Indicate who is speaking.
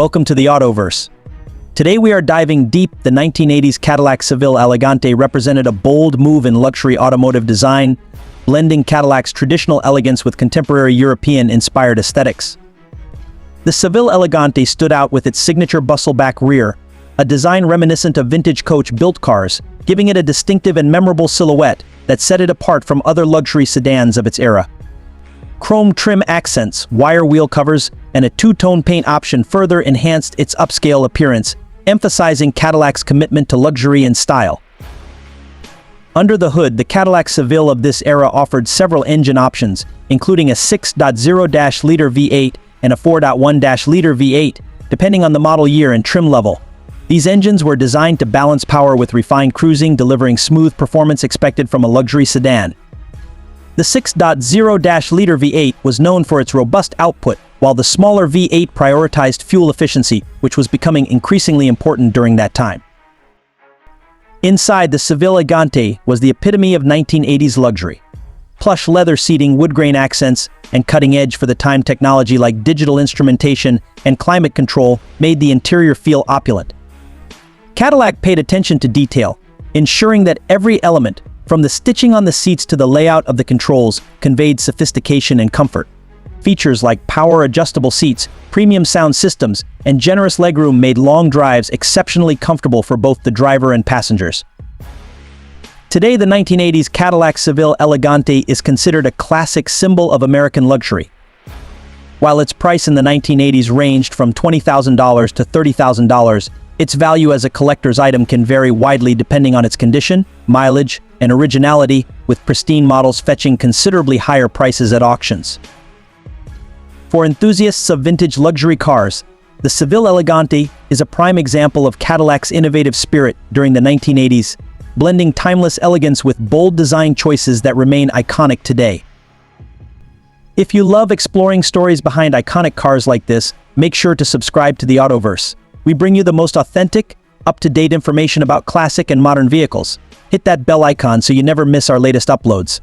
Speaker 1: welcome to the Autoverse. Today we are diving deep. The 1980s Cadillac Seville Elegante represented a bold move in luxury automotive design, blending Cadillac's traditional elegance with contemporary European-inspired aesthetics. The Seville Elegante stood out with its signature bustle-back rear, a design reminiscent of vintage coach-built cars, giving it a distinctive and memorable silhouette that set it apart from other luxury sedans of its era. Chrome trim accents, wire wheel covers, and a two-tone paint option further enhanced its upscale appearance, emphasizing Cadillac's commitment to luxury and style. Under the hood, the Cadillac Seville of this era offered several engine options, including a 6.0-liter V8 and a 4.1-liter V8, depending on the model year and trim level. These engines were designed to balance power with refined cruising, delivering smooth performance expected from a luxury sedan. The 6.0-liter V8 was known for its robust output, while the smaller V8 prioritized fuel efficiency, which was becoming increasingly important during that time. Inside, the Seville Elegante was the epitome of 1980s luxury. Plush leather seating, wood grain accents, and cutting-edge for the time technology like digital instrumentation and climate control made the interior feel opulent. Cadillac paid attention to detail, ensuring that every element, from the stitching on the seats to the layout of the controls, conveyed sophistication and comfort. Features like power-adjustable seats, premium sound systems, and generous legroom made long drives exceptionally comfortable for both the driver and passengers. Today, the 1980s Cadillac Seville Elegante is considered a classic symbol of American luxury. While its price in the 1980s ranged from $20,000 to $30,000, its value as a collector's item can vary widely depending on its condition, mileage, and originality, with pristine models fetching considerably higher prices at auctions. For enthusiasts of vintage luxury cars, the Seville Elegante is a prime example of Cadillac's innovative spirit during the 1980s, blending timeless elegance with bold design choices that remain iconic today. If you love exploring stories behind iconic cars like this, make sure to subscribe to the Autoverse. We bring you the most authentic, up-to-date information about classic and modern vehicles. Hit that bell icon so you never miss our latest uploads.